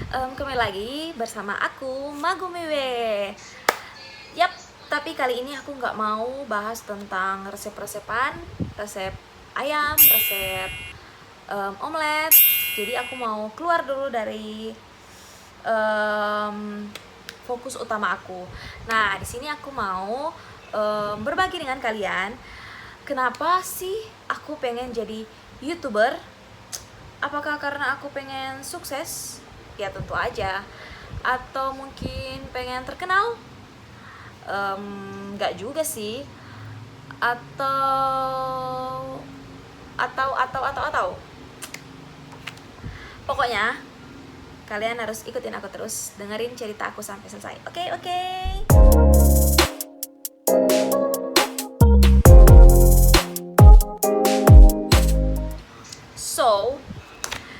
Kembali lagi bersama aku, Magumiwe. Yap, tapi kali ini aku nggak mau bahas tentang resep-resepan, resep ayam, resep omelet. Jadi aku mau keluar dulu dari fokus utama aku. Nah, di sini aku mau berbagi dengan kalian kenapa sih aku pengen jadi YouTuber. Apakah karena aku pengen sukses? Ya tentu aja. Atau mungkin pengen terkenal? Nggak juga sih. Atau pokoknya kalian harus ikutin aku terus, dengerin cerita aku sampai selesai. Oke. So,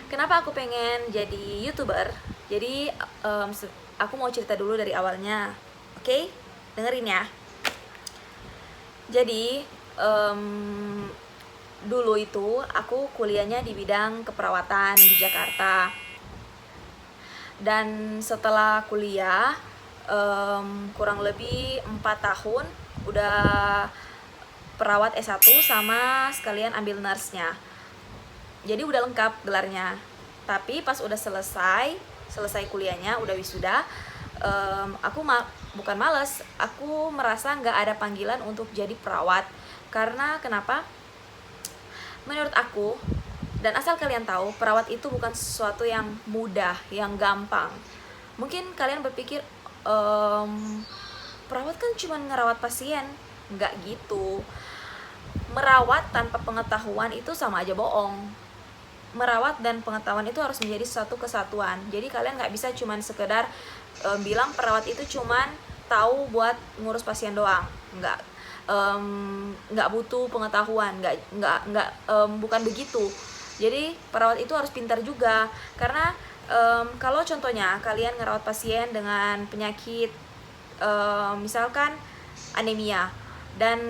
kenapa aku pengen jadi YouTuber? Jadi aku mau cerita dulu dari awalnya. Oke? Dengerin ya. Jadi dulu itu aku kuliahnya di bidang keperawatan di Jakarta. Dan setelah kuliah kurang lebih 4 tahun udah perawat S1 sama sekalian ambil nurse-nya. Jadi udah lengkap gelarnya. Tapi pas udah selesai kuliahnya, udah wisuda, aku bukan males, aku merasa nggak ada panggilan untuk jadi perawat. Karena kenapa? Menurut aku, dan asal kalian tahu, perawat itu bukan sesuatu yang mudah, yang gampang. Mungkin kalian berpikir, perawat kan cuma ngerawat pasien. Nggak gitu. Merawat tanpa pengetahuan itu sama aja bohong. Merawat dan pengetahuan itu harus menjadi satu kesatuan. Jadi kalian nggak bisa cuman sekedar bilang perawat itu cuman tahu buat ngurus pasien doang. Nggak butuh pengetahuan, bukan begitu. Jadi perawat itu harus pintar juga, karena kalau contohnya kalian ngerawat pasien dengan penyakit misalkan anemia, dan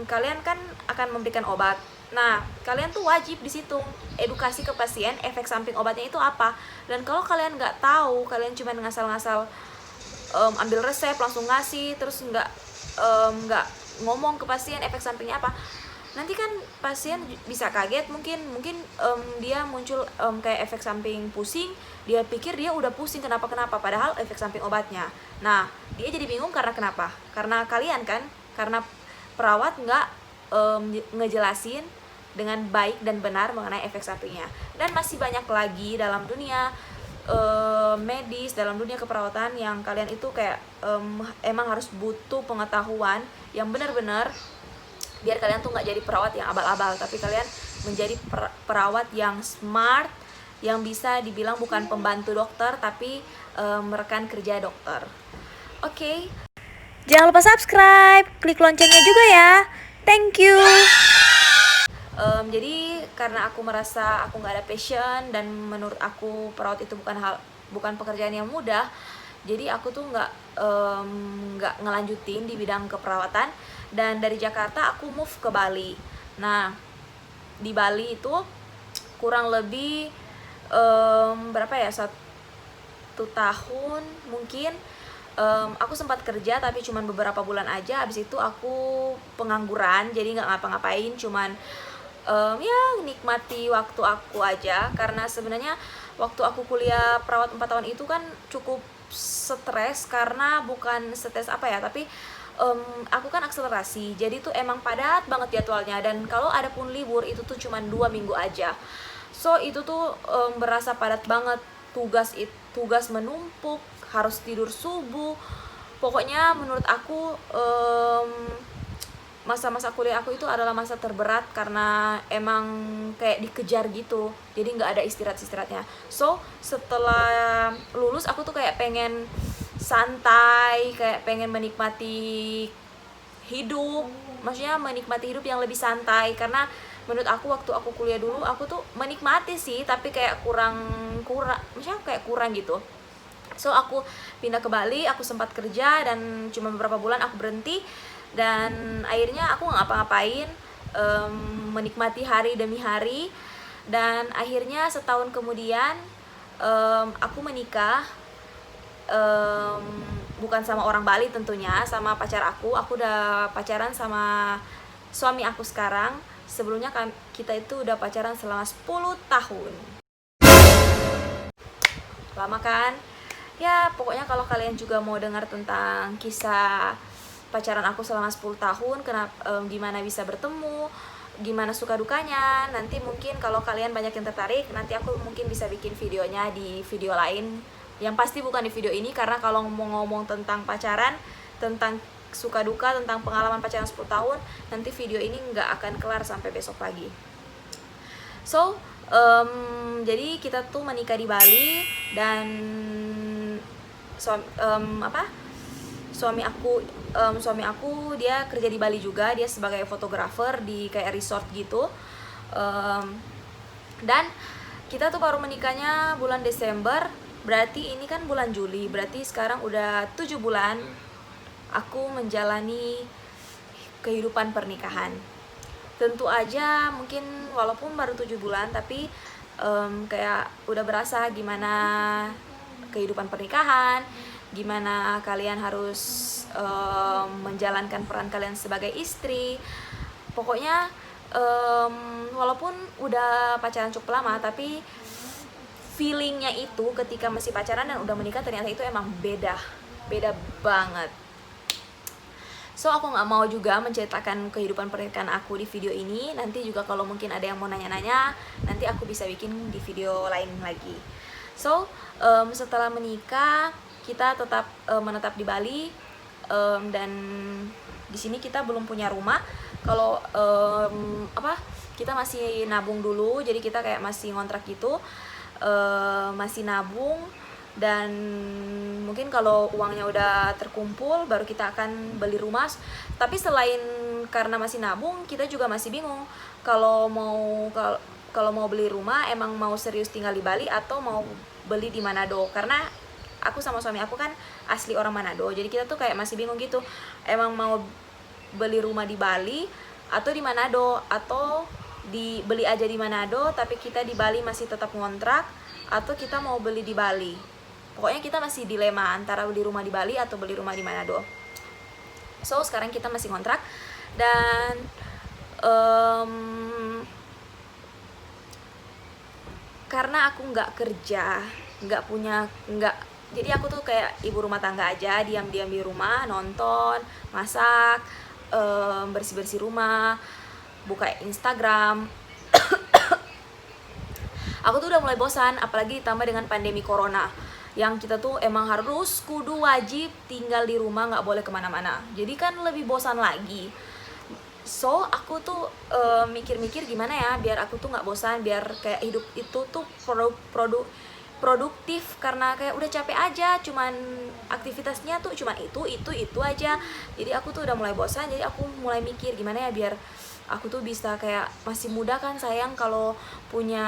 kalian kan akan memberikan obat. Nah, kalian tuh wajib di situ edukasi ke pasien efek samping obatnya itu apa. Dan kalau kalian nggak tahu, kalian cuma ngasal-ngasal ambil resep langsung ngasih, terus nggak ngomong ke pasien efek sampingnya apa, nanti kan pasien bisa kaget, mungkin dia muncul kayak efek samping pusing, dia pikir dia udah pusing kenapa padahal efek samping obatnya. Nah, dia jadi bingung karena kenapa? Karena kalian kan, karena perawat nggak ngejelasin dengan baik dan benar mengenai efek sampingnya. Dan masih banyak lagi dalam dunia medis, dalam dunia keperawatan yang kalian itu kayak emang harus butuh pengetahuan yang benar-benar, biar kalian tuh nggak jadi perawat yang abal-abal, tapi kalian menjadi perawat yang smart, yang bisa dibilang bukan pembantu dokter tapi rekan kerja dokter. Oke. Jangan lupa subscribe, klik loncengnya juga ya. Thank you. Jadi karena aku merasa aku nggak ada passion, dan menurut aku perawat itu bukan pekerjaan yang mudah, jadi aku tuh nggak ngelanjutin di bidang keperawatan. Dan dari Jakarta aku move ke Bali. Nah, di Bali itu kurang lebih berapa ya, 1 tahun mungkin. Aku sempat kerja tapi cuman beberapa bulan aja. Abis itu aku pengangguran, jadi nggak ngapa-ngapain, cuman ya nikmati waktu aku aja. Karena sebenarnya waktu aku kuliah perawat 4 tahun itu kan cukup stres, karena bukan stres apa ya, tapi aku kan akselerasi, jadi tuh emang padat banget jadwalnya. Dan kalau ada pun libur itu tuh cuman 2 minggu aja. So itu tuh berasa padat banget. Tugas menumpuk, harus tidur subuh. Pokoknya menurut aku masa-masa kuliah aku itu adalah masa terberat, karena emang kayak dikejar gitu, jadi nggak ada istirahatnya. So setelah lulus aku tuh kayak pengen santai, kayak pengen menikmati hidup, maksudnya menikmati hidup yang lebih santai. Karena menurut aku waktu aku kuliah dulu, aku tuh menikmati sih, tapi kayak maksudnya kayak kurang gitu. So aku pindah ke Bali, aku sempat kerja dan cuma beberapa bulan aku berhenti. Dan akhirnya aku nggak ngapa-ngapain, menikmati hari demi hari. Dan akhirnya setahun kemudian aku menikah bukan sama orang Bali tentunya, sama pacar aku udah pacaran sama suami aku sekarang. Sebelumnya kita itu udah pacaran selama 10 tahun. Lama kan? Ya pokoknya kalau kalian juga mau dengar tentang kisah pacaran aku selama 10 tahun, gimana bisa bertemu, gimana suka dukanya, nanti mungkin kalau kalian banyak yang tertarik, nanti aku mungkin bisa bikin videonya di video lain. Yang pasti bukan di video ini, karena kalau mau ngomong tentang pacaran, tentang suka duka, tentang pengalaman pacaran 10 tahun, nanti video ini nggak akan kelar sampai besok pagi. So, jadi kita tuh menikah di Bali, dan suami aku dia kerja di Bali juga, dia sebagai fotografer di kayak resort gitu. Dan kita tuh baru menikahnya bulan Desember, berarti ini kan bulan Juli, berarti sekarang udah 7 bulan aku menjalani kehidupan pernikahan. Tentu aja mungkin walaupun baru 7 bulan, tapi kayak udah berasa gimana kehidupan pernikahan, gimana kalian harus menjalankan peran kalian sebagai istri. Pokoknya walaupun udah pacaran cukup lama, tapi feelingnya itu ketika masih pacaran dan udah menikah ternyata itu emang beda banget. So aku nggak mau juga menceritakan kehidupan pernikahan aku di video ini. Nanti juga kalau mungkin ada yang mau nanya-nanya, nanti aku bisa bikin di video lain lagi. So setelah menikah kita tetap menetap di Bali, dan di sini kita belum punya rumah. Kalau kita masih nabung dulu, jadi kita kayak masih ngontrak gitu, masih nabung. Dan mungkin kalau uangnya udah terkumpul baru kita akan beli rumah. Tapi selain karena masih nabung, kita juga masih bingung kalau mau beli rumah, emang mau serius tinggal di Bali atau mau beli di Manado. Karena aku sama suami aku kan asli orang Manado, jadi kita tuh kayak masih bingung gitu, emang mau beli rumah di Bali atau di Manado, atau beli aja di Manado tapi kita di Bali masih tetap ngontrak, atau kita mau beli di Bali. Pokoknya kita masih dilema antara beli rumah di Bali atau beli rumah di Manado. So sekarang kita masih ngontrak, dan karena aku nggak kerja, jadi aku tuh kayak ibu rumah tangga aja, diam-diam di rumah, nonton, masak, bersih-bersih rumah, buka Instagram. Aku tuh udah mulai bosan, apalagi ditambah dengan pandemi corona, yang kita tuh emang harus kudu wajib tinggal di rumah, nggak boleh kemana-mana. Jadi kan lebih bosan lagi. So aku tuh mikir-mikir gimana ya biar aku tuh nggak bosan, biar kayak hidup itu tuh produktif, karena kayak udah capek aja, cuman aktivitasnya tuh cuma itu aja. Jadi aku tuh udah mulai bosan, jadi aku mulai mikir gimana ya biar aku tuh bisa kayak, masih muda kan, sayang kalau punya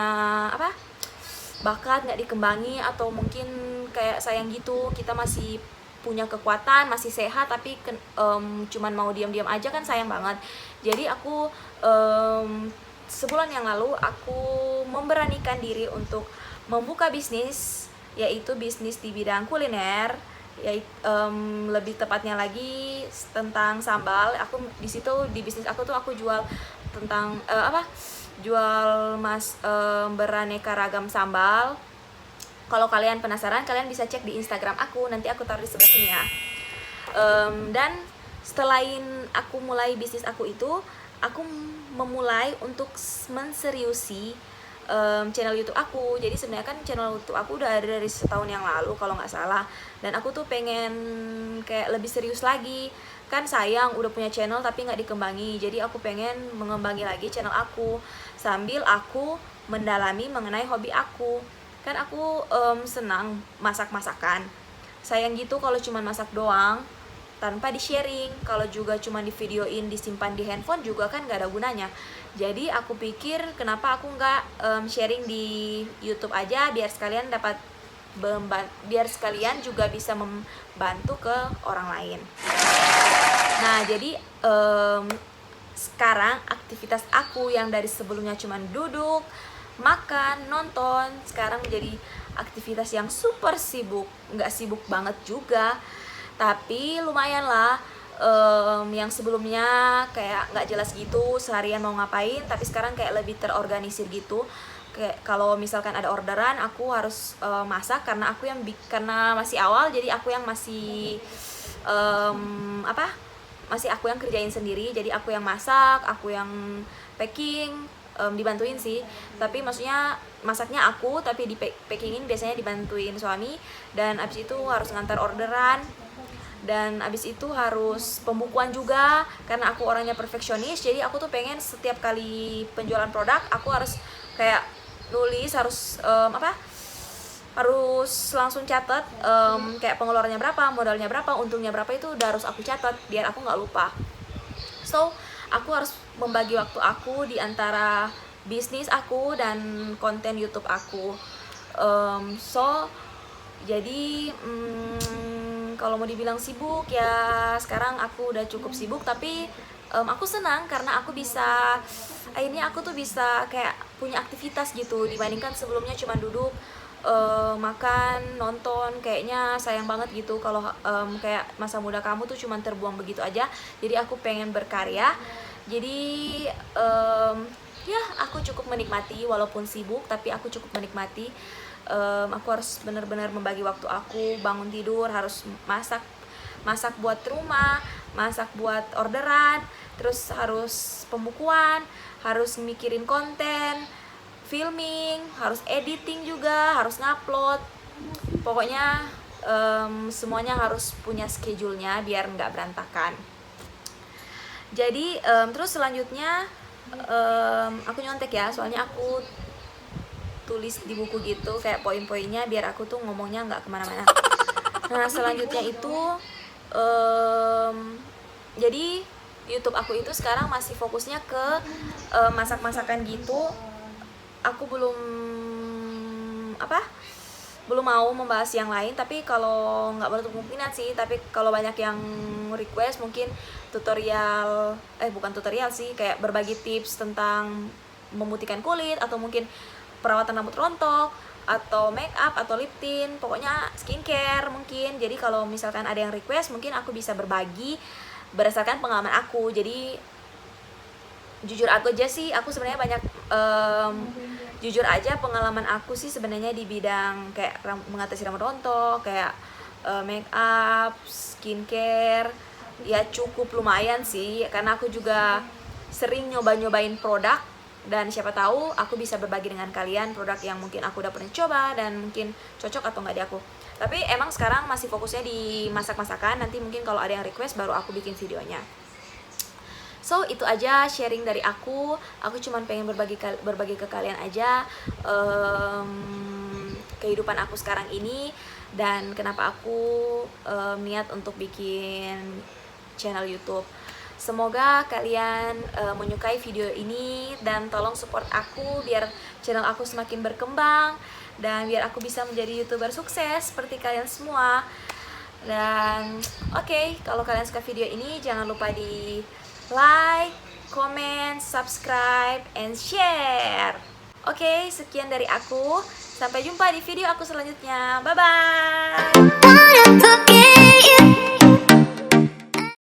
bakat nggak dikembangi, atau mungkin kayak sayang gitu kita masih punya kekuatan, masih sehat, tapi cuman mau diam-diam aja kan sayang banget. Jadi aku sebulan yang lalu aku memberanikan diri untuk membuka bisnis, yaitu bisnis di bidang kuliner, lebih tepatnya lagi tentang sambal. Aku di situ, di bisnis aku tuh aku jual tentang jual beraneka ragam sambal. Kalau kalian penasaran, kalian bisa cek di Instagram aku, nanti aku taruh di sebelah sini ya. Dan selain aku mulai bisnis aku itu, aku memulai untuk menseriusi channel YouTube aku. Jadi sebenarnya kan channel YouTube aku udah ada dari setahun yang lalu kalau nggak salah, dan aku tuh pengen kayak lebih serius lagi. Kan sayang udah punya channel tapi nggak dikembangi, jadi aku pengen mengembangi lagi channel aku sambil aku mendalami mengenai hobi aku. Kan aku senang masak-masakan, sayang gitu kalau cuma masak doang tanpa di-sharing. Kalau juga cuma di videoin, disimpan di handphone juga kan gak ada gunanya. Jadi aku pikir kenapa aku nggak sharing di YouTube aja, biar sekalian juga bisa membantu ke orang lain. Nah jadi sekarang aktivitas aku yang dari sebelumnya cuma duduk, makan, nonton. Sekarang menjadi aktivitas yang super sibuk. Nggak sibuk banget juga, tapi lumayan lah. Yang sebelumnya kayak nggak jelas gitu seharian mau ngapain, tapi sekarang kayak lebih terorganisir gitu. Kayak kalau misalkan ada orderan, aku harus masak karena karena masih awal, jadi aku yang masih masih aku yang kerjain sendiri. Jadi aku yang masak, aku yang packing, dibantuin sih, tapi maksudnya masaknya aku, tapi di packingin biasanya dibantuin suami. Dan abis itu harus ngantar orderan, dan abis itu harus pembukuan juga karena aku orangnya perfeksionis. Jadi aku tuh pengen setiap kali penjualan produk aku harus kayak nulis, harus langsung catat, kayak pengeluarannya berapa, modalnya berapa, untungnya berapa, itu udah harus aku catat biar aku nggak lupa. So aku harus membagi waktu aku di antara bisnis aku dan konten YouTube aku. Jadi kalau mau dibilang sibuk ya sekarang aku udah cukup sibuk, tapi aku senang karena aku bisa, akhirnya aku tuh bisa kayak punya aktivitas gitu, dibandingkan sebelumnya cuma duduk, makan, nonton. Kayaknya sayang banget gitu kalau kayak masa muda kamu tuh cuma terbuang begitu aja. Jadi aku pengen berkarya. Jadi ya aku cukup menikmati, walaupun sibuk tapi aku cukup menikmati. Aku harus benar-benar membagi waktu aku. Bangun tidur harus masak buat rumah, masak buat orderan, terus harus pembukuan, harus mikirin konten, filming, harus editing juga, harus ngupload. Pokoknya semuanya harus punya schedule-nya biar nggak berantakan. Jadi terus selanjutnya aku nyontek ya, soalnya aku tulis di buku gitu kayak poin-poinnya biar aku tuh ngomongnya nggak kemana-mana. Nah selanjutnya itu jadi YouTube aku itu sekarang masih fokusnya ke masak-masakan gitu. Aku belum mau membahas yang lain, tapi kalau nggak menutup kemungkinan sih, tapi kalau banyak yang request mungkin bukan tutorial sih, kayak berbagi tips tentang memutihkan kulit, atau mungkin perawatan rambut rontok, atau make up, atau lip tint, pokoknya skincare mungkin. Jadi kalau misalkan ada yang request, mungkin aku bisa berbagi berdasarkan pengalaman aku. Jadi jujur aja sih, aku sebenarnya banyak jujur aja pengalaman aku sih sebenarnya di bidang kayak mengatasi rambut rontok, kayak make up, skincare, ya cukup lumayan sih, karena aku juga sering nyobain produk. Dan siapa tahu aku bisa berbagi dengan kalian produk yang mungkin aku udah pernah coba dan mungkin cocok atau nggak di aku. Tapi emang sekarang masih fokusnya di masak-masakan. Nanti mungkin kalau ada yang request baru aku bikin videonya. So itu aja sharing dari aku. Aku cuma pengen berbagi ke kalian aja kehidupan aku sekarang ini, dan kenapa aku niat untuk bikin channel YouTube. Semoga kalian menyukai video ini, dan tolong support aku biar channel aku semakin berkembang, dan biar aku bisa menjadi YouTuber sukses seperti kalian semua. Dan oke, kalau kalian suka video ini jangan lupa di like, comment, subscribe, and share. Oke, sekian dari aku. Sampai jumpa di video aku selanjutnya. Bye-bye.